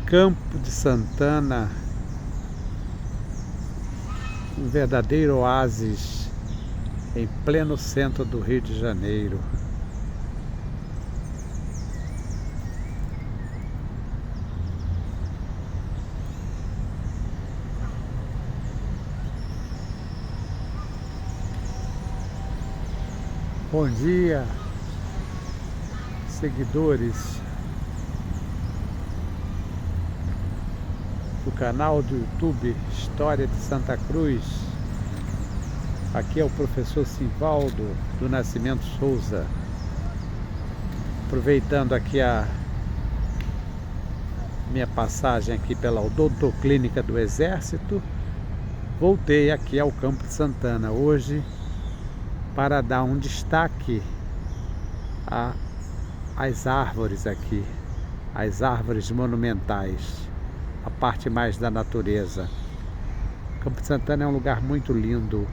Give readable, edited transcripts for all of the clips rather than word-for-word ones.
Campo de Santana, um verdadeiro oásis em pleno centro do Rio de Janeiro. Bom dia, seguidores do canal do YouTube História de Santa Cruz. Aqui é o professor Simvaldo do Nascimento Souza. Aproveitando aqui a minha passagem aqui pela Odontoclínica do Exército, voltei aqui ao Campo de Santana hoje para dar um destaque às árvores aqui, às árvores monumentais, a parte mais da natureza. O Campo de Santana é um lugar muito lindo,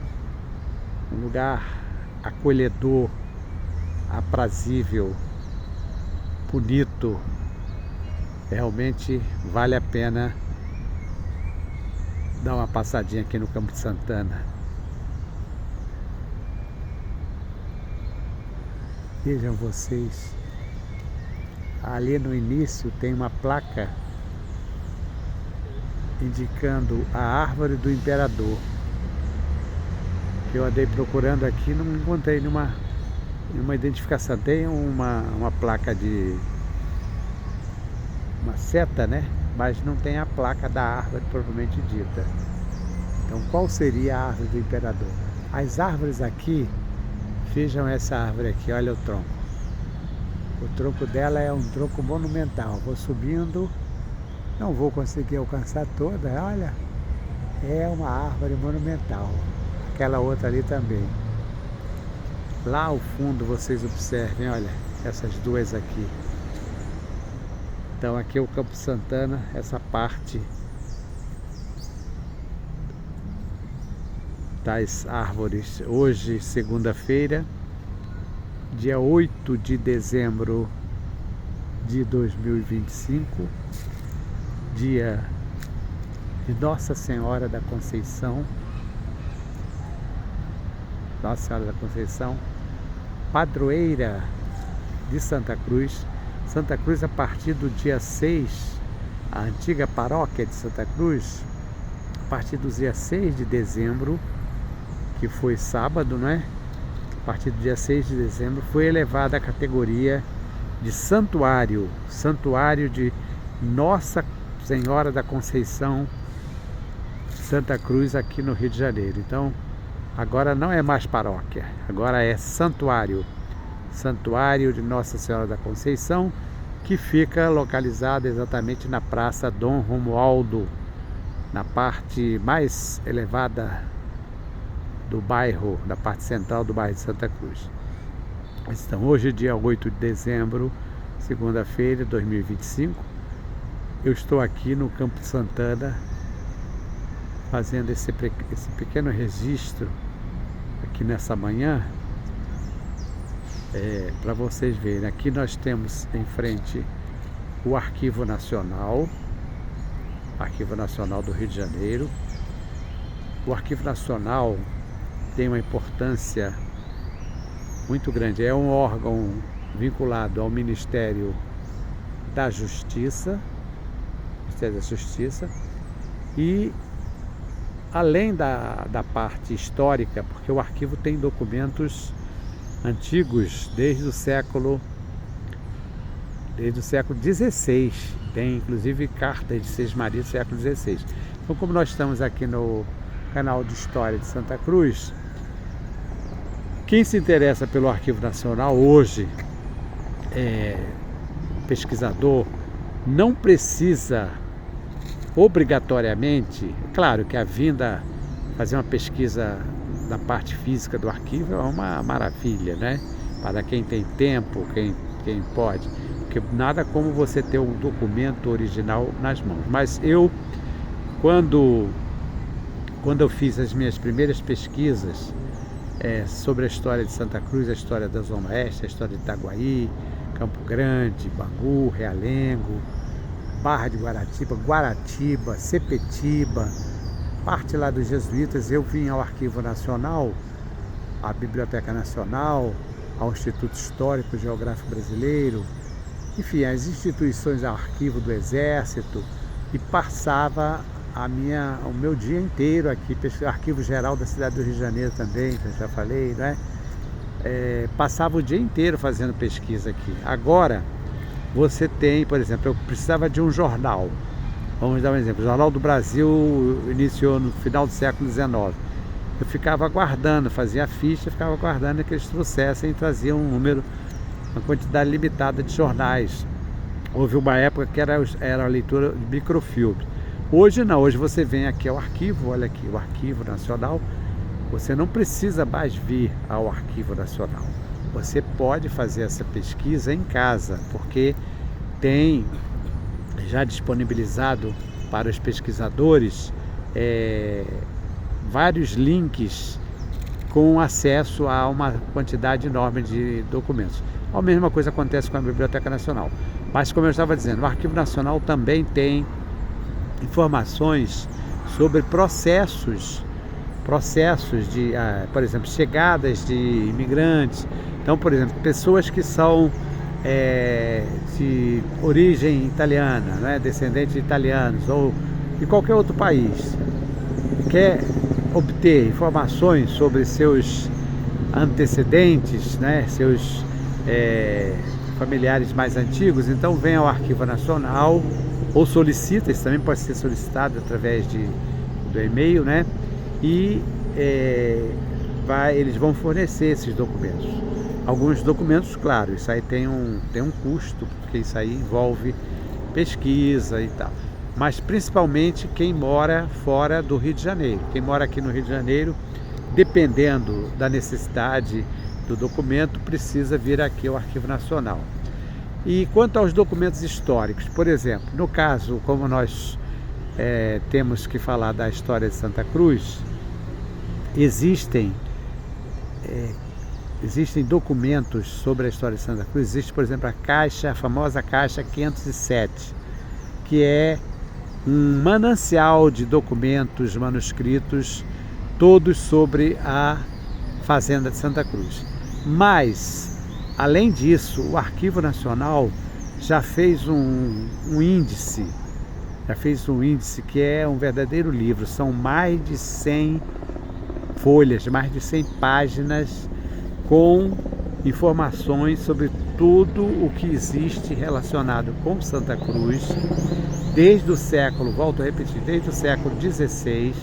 um lugar acolhedor, aprazível, bonito. Realmente vale a pena dar uma passadinha aqui no Campo de Santana. Vejam vocês, ali no início tem uma placa indicando a árvore do imperador. Eu andei procurando aqui, não encontrei nenhuma identificação. Tem uma placa de uma seta, né? Mas não tem a placa da árvore propriamente dita. Então, qual seria a árvore do imperador? As árvores aqui, vejam essa árvore aqui, olha o tronco. O tronco dela é um tronco monumental. Vou subindo, não vou conseguir alcançar toda, olha. É uma árvore monumental. Aquela outra ali também. Lá ao fundo vocês observem, olha, essas duas aqui. Então aqui é o Campo Santana, essa parte das árvores. Hoje, segunda-feira, dia 8 de dezembro de 2025, dia de Nossa Senhora da Conceição. Nossa Senhora da Conceição, padroeira de Santa Cruz. Santa Cruz, a partir do dia 6, a antiga paróquia de Santa Cruz, a partir do dia 6 de dezembro, que foi sábado, né? A partir do dia 6 de dezembro foi elevada à categoria de santuário, santuário de Nossa Senhora da Conceição, Santa Cruz, aqui no Rio de Janeiro. Então, agora não é mais paróquia, agora é santuário. Santuário de Nossa Senhora da Conceição, que fica localizado exatamente na Praça Dom Romualdo, na parte mais elevada do bairro, da parte central do bairro de Santa Cruz. Então, hoje, dia 8 de dezembro, segunda-feira de 2025, eu estou aqui no Campo de Santana, fazendo esse pequeno registro aqui nessa manhã, para vocês verem. Aqui nós temos em frente o Arquivo Nacional do Rio de Janeiro. O Arquivo Nacional tem uma importância muito grande, é um órgão vinculado ao Ministério da Justiça, e além da parte histórica, porque o arquivo tem documentos antigos desde o século XVI, tem inclusive cartas de Sesmaria do século XVI. Então, como nós estamos aqui no canal de História de Santa Cruz, quem se interessa pelo Arquivo Nacional hoje, pesquisador, não precisa obrigatoriamente, claro que a vinda fazer uma pesquisa da parte física do arquivo é uma maravilha, né? Para quem tem tempo, quem pode, porque nada como você ter um documento original nas mãos. Mas eu, quando eu fiz as minhas primeiras pesquisas sobre a história de Santa Cruz, a história da Zona Oeste, a história de Itaguaí, Campo Grande, Bangu, Realengo, Barra de Guaratiba, Guaratiba, Sepetiba, parte lá dos jesuítas. Eu vim ao Arquivo Nacional, à Biblioteca Nacional, ao Instituto Histórico e Geográfico Brasileiro, enfim, as instituições, ao Arquivo do Exército, e passava o meu dia inteiro aqui, Arquivo Geral da cidade do Rio de Janeiro também, que eu já falei, né? Passava o dia inteiro fazendo pesquisa aqui. Agora, você tem, por exemplo, eu precisava de um jornal. Vamos dar um exemplo. O Jornal do Brasil iniciou no final do século XIX. Eu ficava aguardando, fazia a ficha, ficava aguardando que eles trouxessem e traziam uma quantidade limitada de jornais. Houve uma época que era a leitura de microfilme. Hoje não, hoje você vem aqui ao arquivo, olha aqui, o Arquivo Nacional. Você não precisa mais vir ao Arquivo Nacional. Você pode fazer essa pesquisa em casa, porque tem já disponibilizado para os pesquisadores vários links com acesso a uma quantidade enorme de documentos. A mesma coisa acontece com a Biblioteca Nacional. Mas, como eu estava dizendo, o Arquivo Nacional também tem informações sobre processos de, por exemplo, chegadas de imigrantes. Então, por exemplo, pessoas que são de origem italiana, né, descendentes de italianos ou de qualquer outro país, quer obter informações sobre seus antecedentes, né, seus familiares mais antigos, então vem ao Arquivo Nacional ou solicita, isso também pode ser solicitado através do e-mail, né, e eles vão fornecer esses documentos. Alguns documentos, claro, isso aí tem um custo, porque isso aí envolve pesquisa e tal. Mas principalmente quem mora fora do Rio de Janeiro. Quem mora aqui no Rio de Janeiro, dependendo da necessidade do documento, precisa vir aqui ao Arquivo Nacional. E quanto aos documentos históricos, por exemplo, no caso, como nós temos que falar da história de Santa Cruz, existem documentos sobre a história de Santa Cruz. Existe, por exemplo, a famosa Caixa 507, que é um manancial de documentos manuscritos, todos sobre a Fazenda de Santa Cruz. Mas, além disso, o Arquivo Nacional já fez um índice que é um verdadeiro livro. São mais de 100 folhas, mais de 100 páginas com informações sobre tudo o que existe relacionado com Santa Cruz, desde o século, volto a repetir, desde o século XVI,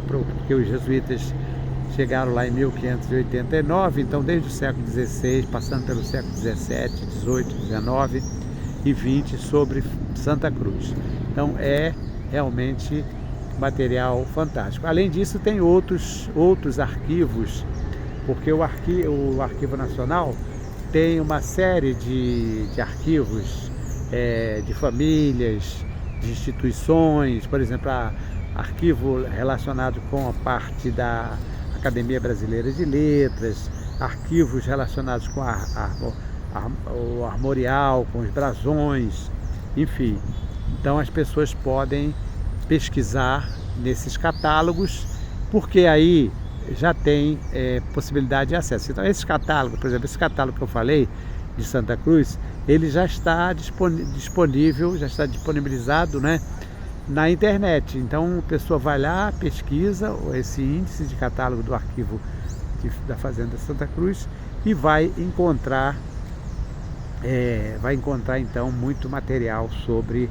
porque os jesuítas chegaram lá em 1589, então desde o século XVI, passando pelo século XVII, XVIII, XIX e XX, sobre Santa Cruz. Então é realmente material fantástico. Além disso, tem outros arquivos, porque o Arquivo Nacional tem uma série de arquivos de famílias, de instituições, por exemplo, arquivo relacionado com a parte da Academia Brasileira de Letras, arquivos relacionados com o armorial, com os brasões, enfim. Então as pessoas podem pesquisar nesses catálogos, porque aí já tem possibilidade de acesso. Então esse catálogo, por exemplo, esse catálogo que eu falei de Santa Cruz, ele já está disponível, já está disponibilizado, né, na internet. Então a pessoa vai lá, pesquisa esse índice de catálogo do arquivo da Fazenda Santa Cruz e vai encontrar então muito material sobre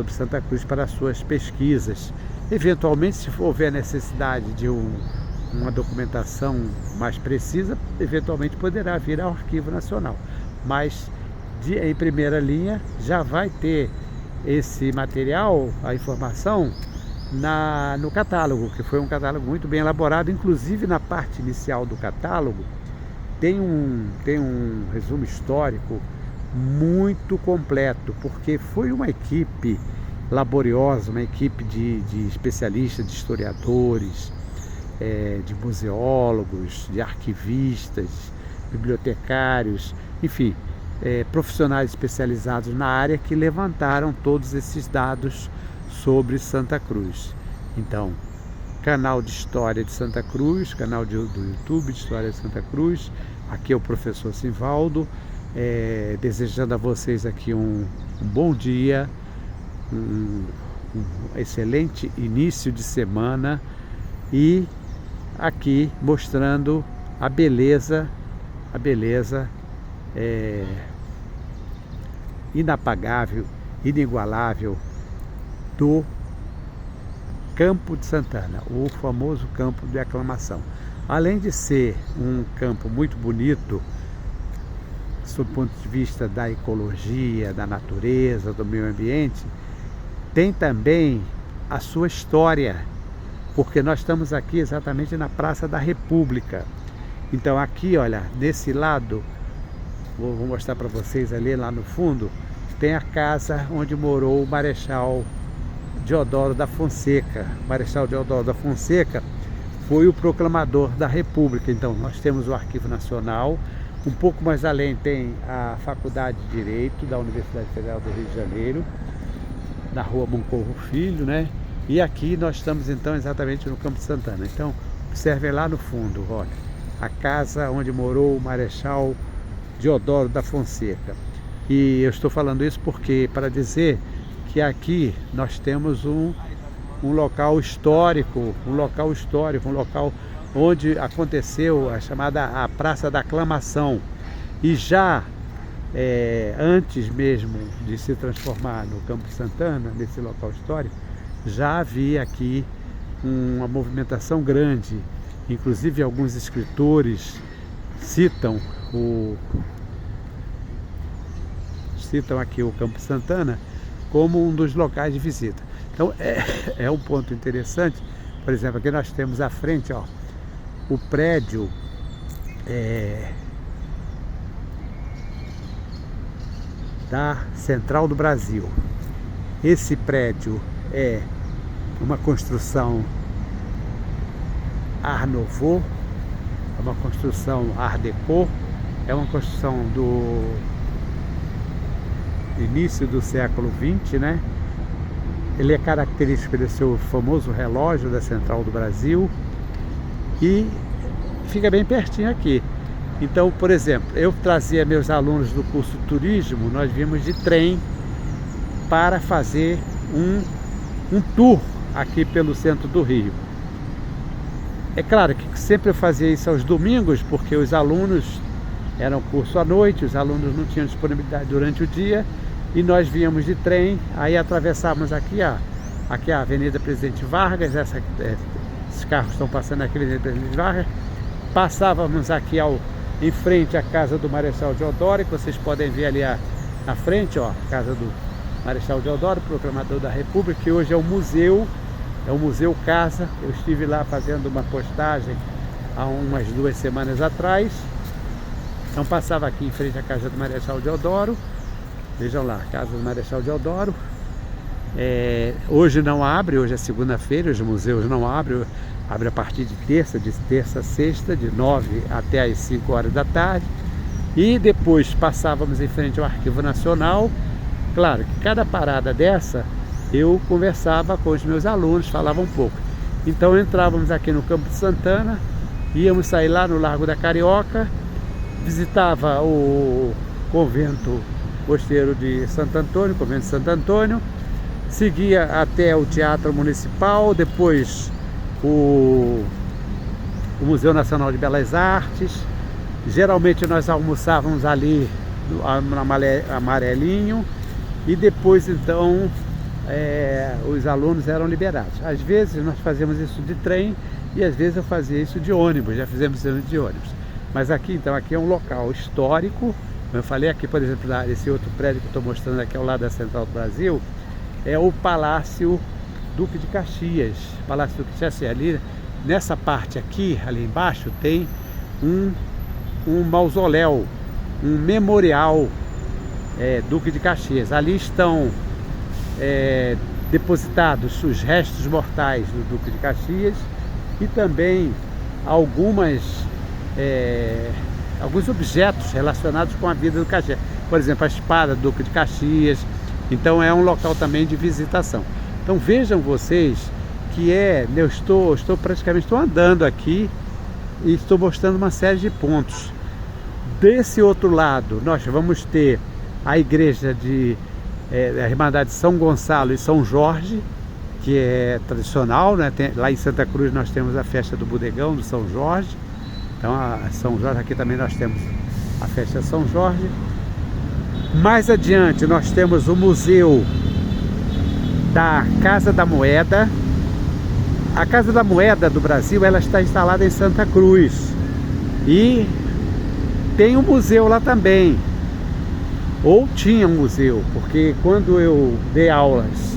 Santa Cruz para as suas pesquisas. Eventualmente, se houver necessidade de uma documentação mais precisa, eventualmente poderá vir ao Arquivo Nacional. Mas em primeira linha já vai ter esse material, a informação, no catálogo, que foi um catálogo muito bem elaborado. Inclusive na parte inicial do catálogo tem um resumo histórico muito completo, porque foi uma equipe laboriosa, uma equipe de especialistas, de historiadores, de museólogos, de arquivistas, bibliotecários, enfim, profissionais especializados na área que levantaram todos esses dados sobre Santa Cruz. Então, canal de História de Santa Cruz, canal do YouTube de História de Santa Cruz. Aqui é o professor Simvaldo, desejando a vocês aqui um bom dia, um excelente início de semana, e aqui mostrando a beleza inapagável, inigualável do Campo de Santana, o famoso campo de aclamação. Além de ser um campo muito bonito, sob o ponto de vista da ecologia, da natureza, do meio ambiente, tem também a sua história, porque nós estamos aqui exatamente na Praça da República. Então aqui, olha, desse lado, vou mostrar para vocês ali lá no fundo, tem a casa onde morou o Marechal Deodoro da Fonseca. O Marechal Deodoro da Fonseca foi o proclamador da República. Então nós temos o Arquivo Nacional, um pouco mais além tem a Faculdade de Direito da Universidade Federal do Rio de Janeiro, na Rua Moncorro Filho, né? E aqui nós estamos então exatamente no Campo de Santana. Então observem lá no fundo, olha, a casa onde morou o Marechal Deodoro da Fonseca. E eu estou falando isso porque para dizer que aqui nós temos um local histórico, um local onde aconteceu a chamada a Praça da Aclamação. E já antes mesmo de se transformar no Campo de Santana, nesse local histórico, já havia aqui uma movimentação grande. Inclusive alguns escritores citam aqui o Campo de Santana como um dos locais de visita. Então é um ponto interessante. Por exemplo, aqui nós temos à frente, ó, o prédio da Central do Brasil. Esse prédio é uma construção Art Nouveau, é uma construção Art Deco, é uma construção do início do século XX, né? Ele é característico pelo seu famoso relógio da Central do Brasil e fica bem pertinho aqui. Então, por exemplo, eu trazia meus alunos do curso de turismo, nós viemos de trem para fazer um tour aqui pelo centro do Rio. É claro que sempre eu fazia isso aos domingos, porque os alunos eram curso à noite, os alunos não tinham disponibilidade durante o dia, e nós víamos de trem, aí atravessávamos aqui a Avenida Presidente Vargas, esses carros estão passando aqui, Avenida Presidente Vargas, passávamos aqui em frente à casa do Marechal Deodoro, que vocês podem ver ali na frente, ó, a casa do Marechal Deodoro, proclamador da República, que hoje é o museu Casa. Eu estive lá fazendo uma postagem há umas 2 semanas atrás. Então passava aqui em frente à casa do Marechal Deodoro. Vejam lá, a casa do Marechal Deodoro. Hoje não abre, hoje é segunda-feira, os museus não abrem, abre a partir de terça a sexta, de 9 até as 5 horas da tarde. E depois passávamos em frente ao Arquivo Nacional. Claro que cada parada dessa eu conversava com os meus alunos, falava um pouco. Então entrávamos aqui no Campo de Santana, íamos sair lá no Largo da Carioca, visitava o convento mosteiro de Santo Antônio, convento de Santo Antônio, seguia até o Teatro Municipal, depois o Museu Nacional de Belas Artes. Geralmente nós almoçávamos ali no Amarelinho, e depois então os alunos eram liberados. Às vezes nós fazíamos isso de trem e às vezes eu fazia isso de ônibus, já fizemos isso de ônibus. Mas aqui então, aqui é um local histórico. Eu falei aqui, por exemplo, esse outro prédio que eu estou mostrando aqui ao lado da Central do Brasil, é o Palácio Duque de Caxias. Palácio Duque de Caxias, ali nessa parte aqui, ali embaixo, tem um mausoléu, um memorial Duque de Caxias. Ali estão depositados os restos mortais do Duque de Caxias e também alguns objetos relacionados com a vida do Caxias. por exemplo, a espada do Duque de Caxias. Então é um local também de visitação. Então vejam vocês que eu estou praticamente andando aqui e estou mostrando uma série de pontos. Desse outro lado nós vamos ter a igreja a Irmandade de São Gonçalo e São Jorge, que é tradicional, né? Lá em Santa Cruz nós temos a festa do Bodegão do São Jorge. Então a São Jorge, aqui também nós temos a festa de São Jorge. Mais adiante nós temos o Museu da Casa da Moeda. A Casa da Moeda do Brasil, ela está instalada em Santa Cruz e tem um museu lá também, ou tinha um museu, porque quando eu dei aulas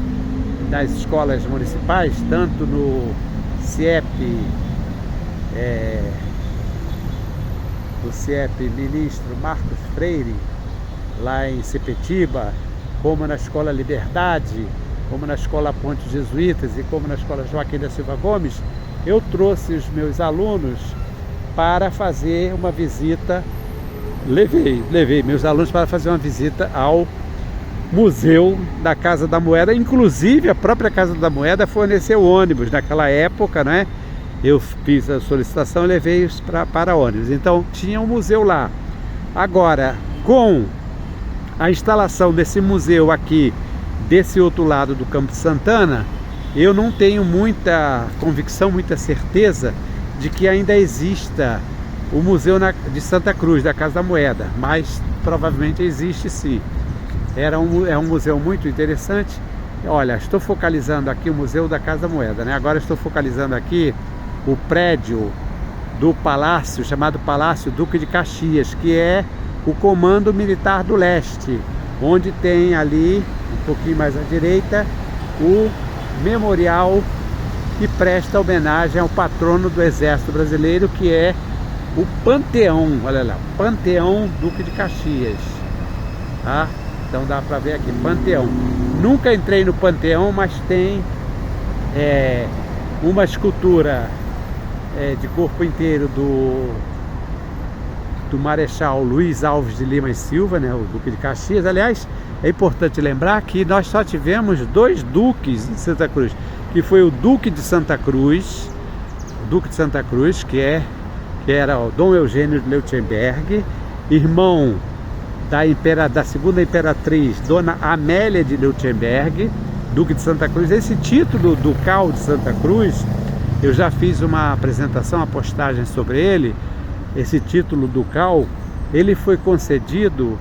nas escolas municipais, tanto no CIEP, Ministro Marcos Freire, lá em Sepetiba, como na Escola Liberdade, como na Escola Ponte Jesuítas e como na Escola Joaquim da Silva Gomes, eu trouxe os meus alunos para fazer uma visita, levei meus alunos para fazer uma visita ao Museu da Casa da Moeda. Inclusive a própria Casa da Moeda forneceu ônibus naquela época, né? Eu fiz a solicitação e levei-os para ônibus. Então tinha um museu lá. Agora, com a instalação desse museu aqui, desse outro lado do Campo de Santana, eu não tenho muita convicção, muita certeza de que ainda exista o Museu de Santa Cruz, da Casa da Moeda, mas provavelmente existe sim. É um museu muito interessante. Olha, estou focalizando aqui o Museu da Casa da Moeda, né? Agora estou focalizando aqui o prédio do palácio, chamado Palácio Duque de Caxias, que é o Comando Militar do Leste, onde tem ali, um pouquinho mais à direita, o memorial que presta homenagem ao patrono do Exército Brasileiro, que é o Panteão. Olha lá, Panteão Duque de Caxias, tá? Então dá para ver aqui, Panteão. Nunca entrei no Panteão, mas tem uma escultura de corpo inteiro do Marechal Luiz Alves de Lima e Silva, né, o Duque de Caxias. Aliás, é importante lembrar que nós só tivemos 2 duques em Santa Cruz, que foi o Duque de Santa Cruz, que era o Dom Eugênio de Leutenberg, irmão da segunda imperatriz, Dona Amélia de Leutenberg, Duque de Santa Cruz. Esse título ducal de Santa Cruz, eu já fiz uma apresentação, uma postagem sobre ele. Esse título ducal, ele foi concedido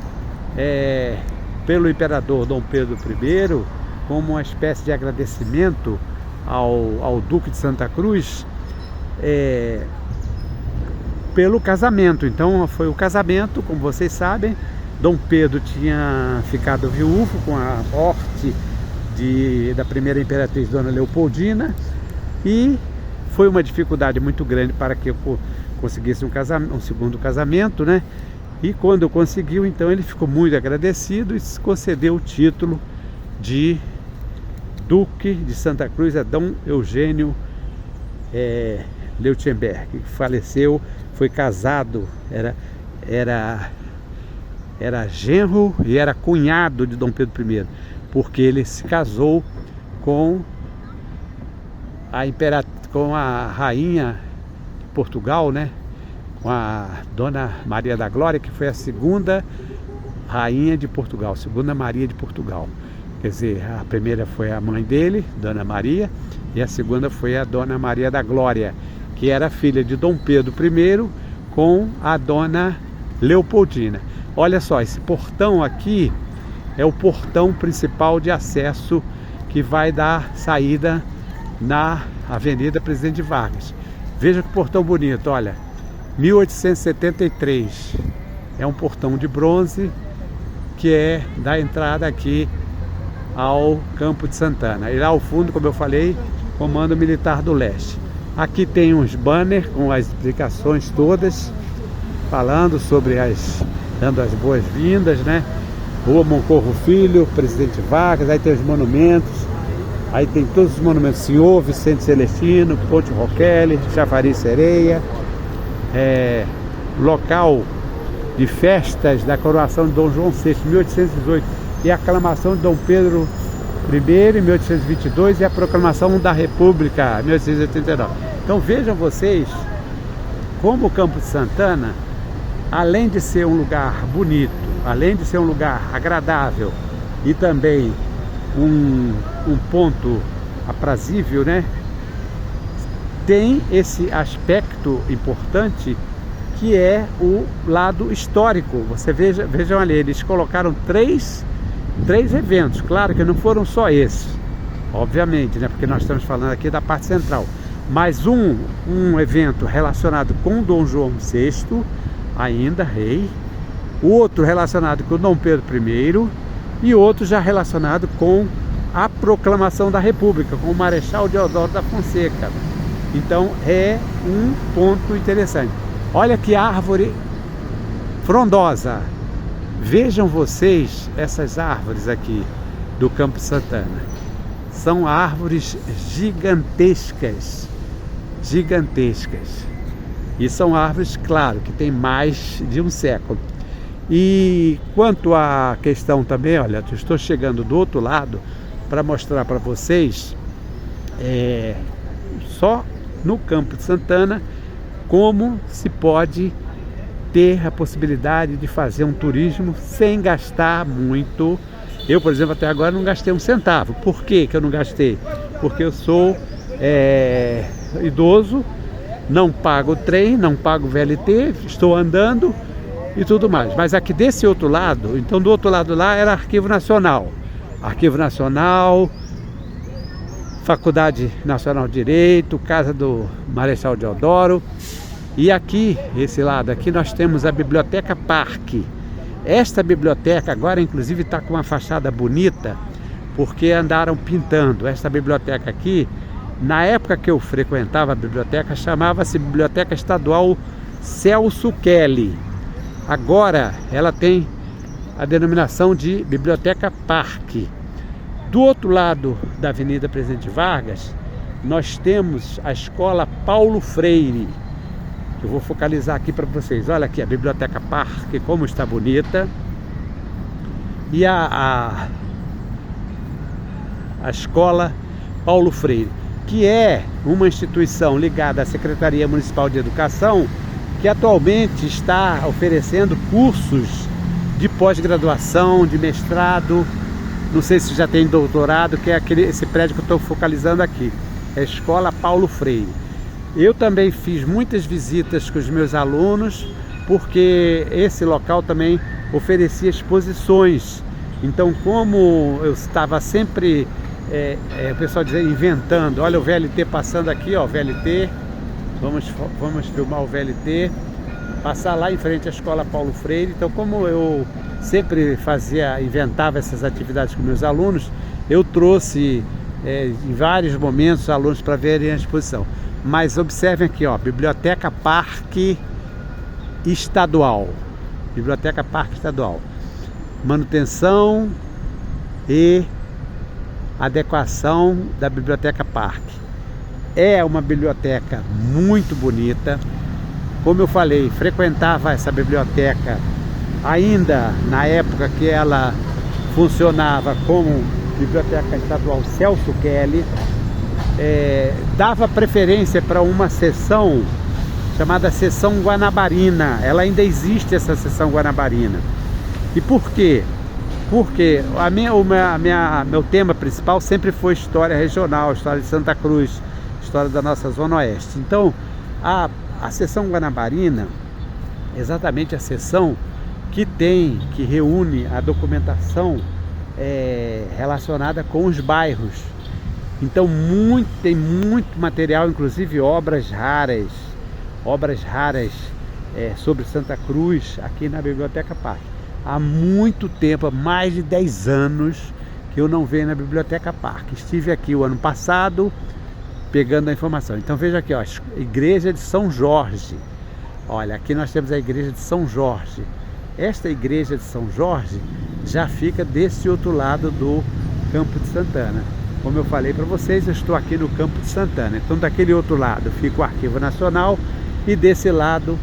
pelo imperador Dom Pedro I como uma espécie de agradecimento ao Duque de Santa Cruz pelo casamento. Então foi o casamento, como vocês sabem. Dom Pedro tinha ficado viúvo com a morte da primeira imperatriz Dona Leopoldina, e foi uma dificuldade muito grande para que eu conseguisse um segundo casamento, né? E quando conseguiu, então ele ficou muito agradecido e se concedeu o título de Duque de Santa Cruz a Dom Eugênio Leutenberg, que faleceu, foi casado, era genro e era cunhado de Dom Pedro I, porque ele se casou com a rainha de Portugal, né? Com a Dona Maria da Glória, que foi a segunda rainha de Portugal, segunda Maria de Portugal. Quer dizer, a primeira foi a mãe dele, Dona Maria, e a segunda foi a Dona Maria da Glória, que era filha de Dom Pedro I com a Dona Leopoldina. Olha só, esse portão aqui é o portão principal de acesso que vai dar saída na Avenida Presidente Vargas. Veja que portão bonito, olha, 1873. É um portão de bronze que dá entrada aqui ao Campo de Santana. E lá ao fundo, como eu falei, Comando Militar do Leste. Aqui tem uns banners com as explicações todas, falando sobre dando as boas-vindas, né? Rua Moncorvo Filho, Presidente Vargas, aí tem os monumentos, aí tem todos os monumentos, Senhor Vicente Celestino, Ponte Roquele, Chafariz Sereia, local de festas da coroação de Dom João VI, 1818, e a aclamação de Dom Pedro I, em 1822, e a proclamação da República, 1889. Então vejam vocês como o Campo de Santana, além de ser um lugar bonito, além de ser um lugar agradável e também um ponto aprazível, né? Tem esse aspecto importante que é o lado histórico. Você vejam ali, eles colocaram três eventos, claro que não foram só esses, obviamente, né? Porque nós estamos falando aqui da parte central, mas um evento relacionado com Dom João VI, ainda rei, outro relacionado com Dom Pedro I e outro já relacionado com a proclamação da República, com o Marechal Deodoro da Fonseca. Então é um ponto interessante. Olha que árvore frondosa. Vejam vocês essas árvores aqui do Campo Santana. São árvores gigantescas, gigantescas. E são árvores, claro, que tem mais de um século. E quanto à questão também, olha, eu estou chegando do outro lado para mostrar para vocês, só no Campo de Santana, como se pode ter a possibilidade de fazer um turismo sem gastar muito. Eu, por exemplo, até agora não gastei um centavo. Por que eu não gastei? Porque eu sou idoso, não pago trem, não pago VLT, estou andando e tudo mais. Mas aqui desse outro lado, então do outro lado lá era Arquivo Nacional. Arquivo Nacional, Faculdade Nacional de Direito, Casa do Marechal Deodoro. E aqui, esse lado aqui, nós temos a Biblioteca Parque. Esta biblioteca agora, inclusive, está com uma fachada bonita, porque andaram pintando. Esta biblioteca aqui, na época que eu frequentava a biblioteca, chamava-se Biblioteca Estadual Celso Kelly. Agora ela tem a denominação de Biblioteca Parque. Do outro lado da Avenida Presidente Vargas, nós temos a Escola Paulo Freire. Eu vou focalizar aqui para vocês. Olha aqui a Biblioteca Parque, como está bonita. E a Escola Paulo Freire, que é uma instituição ligada à Secretaria Municipal de Educação, que atualmente está oferecendo cursos de pós-graduação, de mestrado, não sei se já tem doutorado, que é esse prédio que eu estou focalizando aqui, é a Escola Paulo Freire. Eu também fiz muitas visitas com os meus alunos, porque esse local também oferecia exposições. Então, como eu estava sempre, o pessoal dizia, inventando, olha o VLT passando aqui, ó, VLT, vamos filmar o VLT, passar lá em frente à Escola Paulo Freire. Então, como eu sempre inventava essas atividades com meus alunos, eu trouxe em vários momentos alunos para verem a exposição. Mas observem aqui, ó, Biblioteca Parque Estadual. Biblioteca Parque Estadual. Manutenção e adequação da Biblioteca Parque. É uma biblioteca muito bonita. Como eu falei, frequentava essa biblioteca ainda na época que ela funcionava como Biblioteca Estadual Celso Kelly. Dava preferência para uma seção chamada Seção Guanabarina. Ela ainda existe, essa Seção Guanabarina. E por quê? Porque meu tema principal sempre foi história regional, história de Santa Cruz, história da nossa Zona Oeste. Então, a Seção Guanabarina, exatamente a seção que reúne a documentação relacionada com os bairros. Então tem muito material, inclusive obras raras sobre Santa Cruz aqui na Biblioteca Parque. Há muito tempo, há mais de 10 anos que eu não venho na Biblioteca Parque. Estive aqui o ano passado pegando a informação. Então veja aqui, ó, Igreja de São Jorge. Olha, aqui nós temos a Igreja de São Jorge. Esta Igreja de São Jorge já fica desse outro lado do Campo de Santana. Como eu falei para vocês, eu estou aqui no Campo de Santana. Então daquele outro lado fica o Arquivo Nacional e desse lado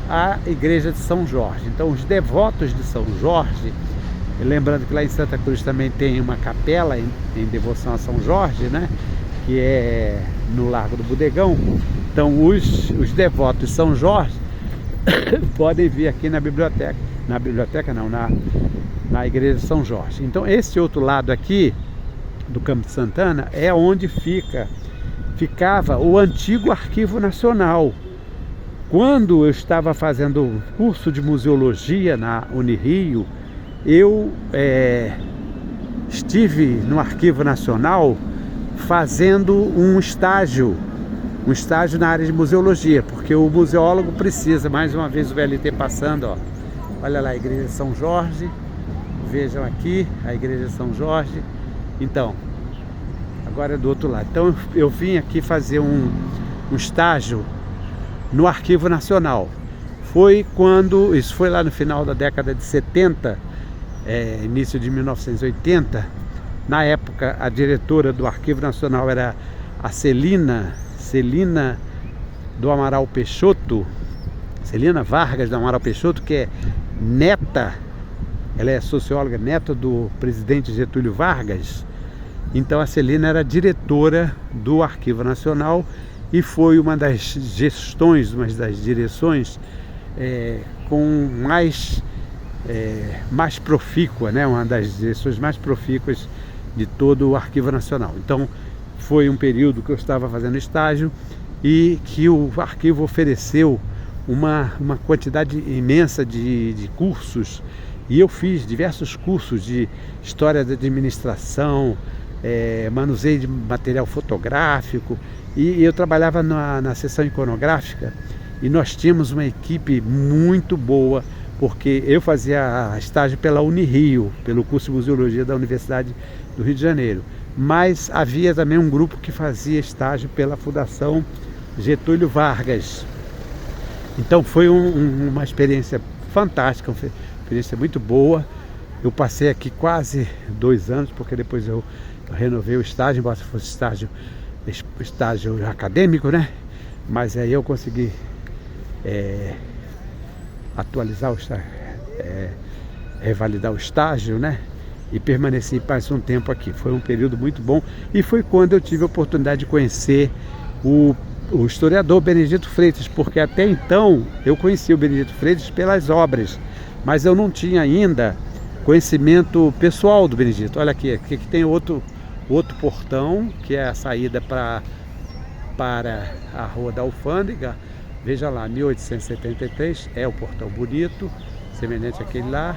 a igreja de São Jorge. Então os devotos de São Jorge, lembrando que lá em Santa Cruz também tem uma capela em devoção a São Jorge, né? Que é no Largo do Bodegão. Então os devotos de São Jorge podem vir aqui na biblioteca. Na biblioteca não, na igreja de São Jorge. Então esse outro lado aqui do Campo de Santana é onde ficava o antigo Arquivo Nacional. Quando eu estava fazendo curso de museologia na Unirio, eu estive no Arquivo Nacional fazendo um estágio na área de museologia, porque o museólogo precisa, mais uma vez o VLT passando, ó, olha lá a igreja de São Jorge, vejam aqui a igreja de São Jorge. Então, agora é do outro lado. Então eu vim aqui fazer um estágio no Arquivo Nacional. Isso foi lá no final da década de 70, início de 1980. Na época, a diretora do Arquivo Nacional era a Celina do Amaral Peixoto, Celina Vargas do Amaral Peixoto, que é neta, ela é socióloga, neta do presidente Getúlio Vargas. Então a Celina era diretora do Arquivo Nacional e foi uma das gestões, uma das direções com mais profícua, né? Uma das direções mais profícuas de todo o Arquivo Nacional. Então foi um período que eu estava fazendo estágio e que o arquivo ofereceu uma quantidade imensa de cursos, e eu fiz diversos cursos de história da administração, manuseio de material fotográfico, e eu trabalhava na seção iconográfica, e nós tínhamos uma equipe muito boa, porque eu fazia estágio pela Unirio, pelo curso de museologia da Universidade do Rio de Janeiro, mas havia também um grupo que fazia estágio pela Fundação Getúlio Vargas. Então foi uma experiência fantástica, uma experiência muito boa. Eu passei aqui quase 2 anos, porque depois eu renovei o estágio, embora fosse estágio acadêmico, né? Mas aí eu consegui atualizar o estágio, revalidar o estágio, né? E permaneci mais um tempo aqui. Foi um período muito bom, e foi quando eu tive a oportunidade de conhecer o historiador Benedito Freitas, porque até então eu conheci o Benedito Freitas pelas obras, mas eu não tinha ainda conhecimento pessoal do Benedito. Olha aqui tem outro portão, que é a saída para a Rua da Alfândega. Veja lá, 1873, é o portão bonito, semelhante àquele lá.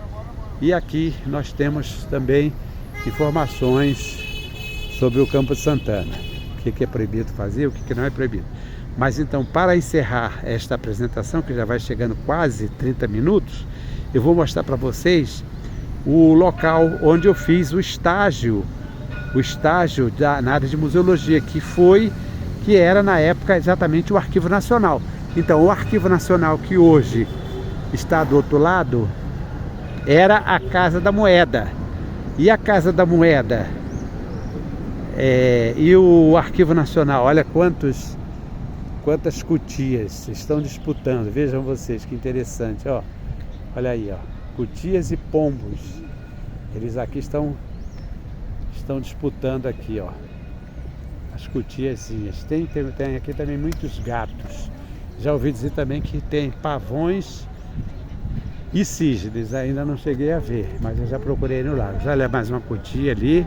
E aqui nós temos também informações sobre o Campo de Santana, o que é proibido fazer, o que não é proibido. Mas então, para encerrar esta apresentação, que já vai chegando quase 30 minutos, eu vou mostrar para vocês o local onde eu fiz o estágio na área de museologia, que era na época exatamente o Arquivo Nacional. Então, o Arquivo Nacional, que hoje está do outro lado, era a Casa da Moeda. E a Casa da Moeda e o Arquivo Nacional, olha quantas cutias estão disputando. Vejam vocês que interessante, ó. Olha aí, ó, cutias e pombos. Eles aqui estão disputando aqui, ó, as cutiazinhas. Tem aqui também muitos gatos. Já ouvi dizer também que tem pavões e cisnes. Ainda não cheguei a ver, mas eu já procurei no lago. Já olha mais uma cutia ali.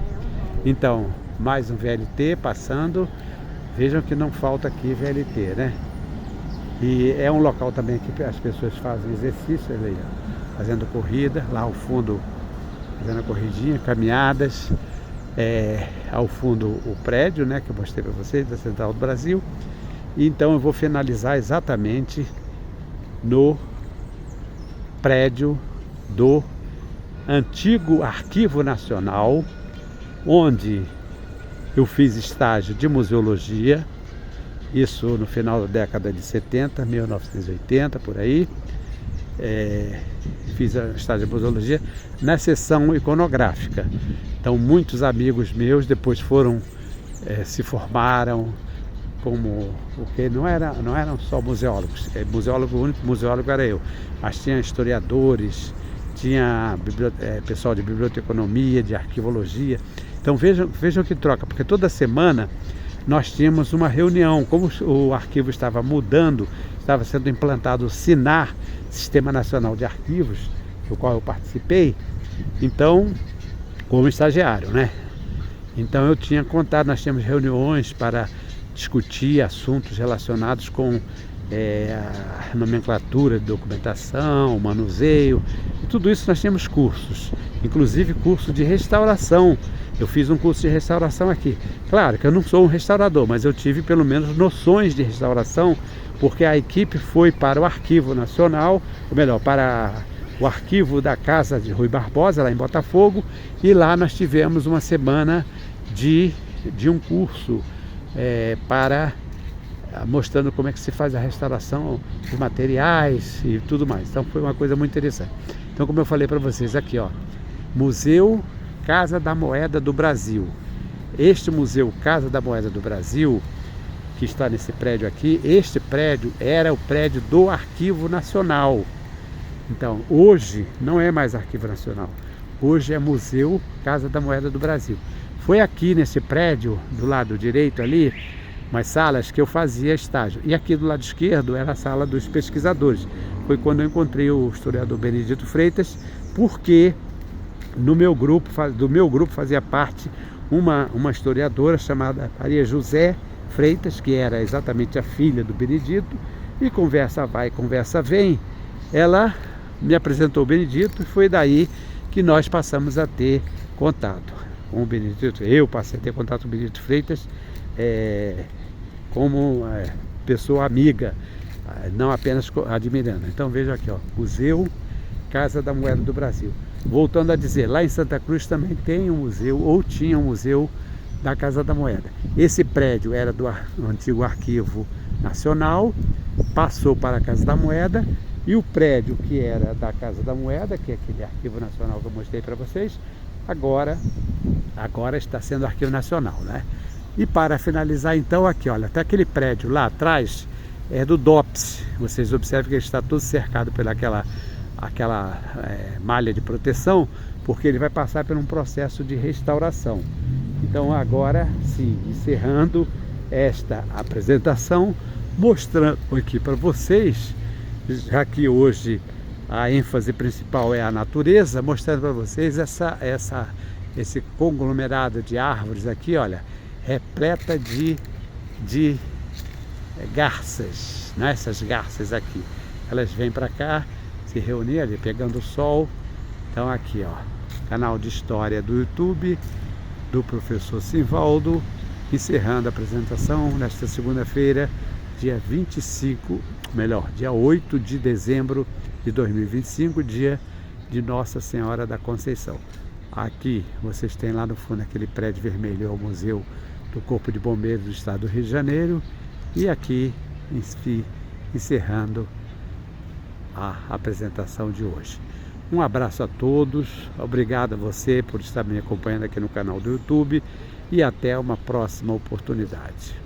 Então, mais um VLT passando. Vejam que não falta aqui VLT, né? E é um local também que as pessoas fazem exercício, ali, ó, fazendo corrida, lá ao fundo, fazendo a corridinha, caminhadas. Ao fundo o prédio, né, que eu mostrei para vocês, da Central do Brasil. E então eu vou finalizar exatamente no prédio do antigo Arquivo Nacional, onde eu fiz estágio de museologia, isso no final da década de 70, 1980, por aí. Fiz estágio de museologia na seção iconográfica. Então muitos amigos meus depois se formaram, como, porque não eram só museólogos, museólogo, o único museólogo era eu, mas tinha historiadores, tinha pessoal de biblioteconomia, de arquivologia. Então vejam que troca, porque toda semana nós tínhamos uma reunião, como o arquivo estava mudando, estava sendo implantado o SINAR, Sistema Nacional de Arquivos, do qual eu participei, então, como estagiário, né? Então eu tinha contado, nós tínhamos reuniões para discutir assuntos relacionados com a nomenclatura de documentação, manuseio, e tudo isso nós tínhamos cursos, inclusive curso de restauração. Eu fiz um curso de restauração aqui. Claro que eu não sou um restaurador, mas eu tive pelo menos noções de restauração, porque a equipe foi para o Arquivo Nacional, ou melhor, para o arquivo da Casa de Rui Barbosa, lá em Botafogo, e lá nós tivemos uma semana de um curso mostrando como é que se faz a restauração dos materiais e tudo mais. Então foi uma coisa muito interessante. Então, como eu falei para vocês aqui, ó, Museu Casa da Moeda do Brasil. Este Museu Casa da Moeda do Brasil, que está nesse prédio aqui, este prédio era o prédio do Arquivo Nacional. Então, hoje não é mais Arquivo Nacional, hoje é Museu Casa da Moeda do Brasil. Foi aqui nesse prédio, do lado direito ali, umas salas que eu fazia estágio. E aqui do lado esquerdo era a sala dos pesquisadores. Foi quando eu encontrei o historiador Benedito Freitas, porque do meu grupo fazia parte uma historiadora chamada Maria José Freitas, que era exatamente a filha do Benedito, e conversa vai, conversa vem, ela me apresentou o Benedito e foi daí que nós passamos a ter contato com o Benedito. Eu passei a ter contato com o Benedito Freitas como pessoa amiga, não apenas admirando. Então veja aqui, ó, Museu Casa da Moeda do Brasil. Voltando a dizer, lá em Santa Cruz também tem um museu, ou tinha um museu da Casa da Moeda. Esse prédio era do antigo Arquivo Nacional, passou para a Casa da Moeda, e o prédio que era da Casa da Moeda, que é aquele Arquivo Nacional que eu mostrei para vocês, agora está sendo Arquivo Nacional, né? E para finalizar então aqui, olha, até aquele prédio lá atrás é do DOPS. Vocês observam que ele está todo cercado pela aquela malha de proteção, porque ele vai passar por um processo de restauração. Então agora sim, encerrando esta apresentação, mostrando aqui para vocês, já que hoje a ênfase principal é a natureza, mostrando para vocês esse conglomerado de árvores aqui, olha, repleta de garças, né? Essas garças aqui, elas vêm para cá se reunir ali, pegando o sol. Então aqui, ó, canal de história do YouTube do professor Simvaldo, encerrando a apresentação nesta segunda-feira, dia 8 de dezembro de 2025, dia de Nossa Senhora da Conceição. Aqui vocês têm lá no fundo aquele prédio vermelho, é o Museu do Corpo de Bombeiros do Estado do Rio de Janeiro, e aqui encerrando a apresentação de hoje. Um abraço a todos, obrigado a você por estar me acompanhando aqui no canal do YouTube, e até uma próxima oportunidade.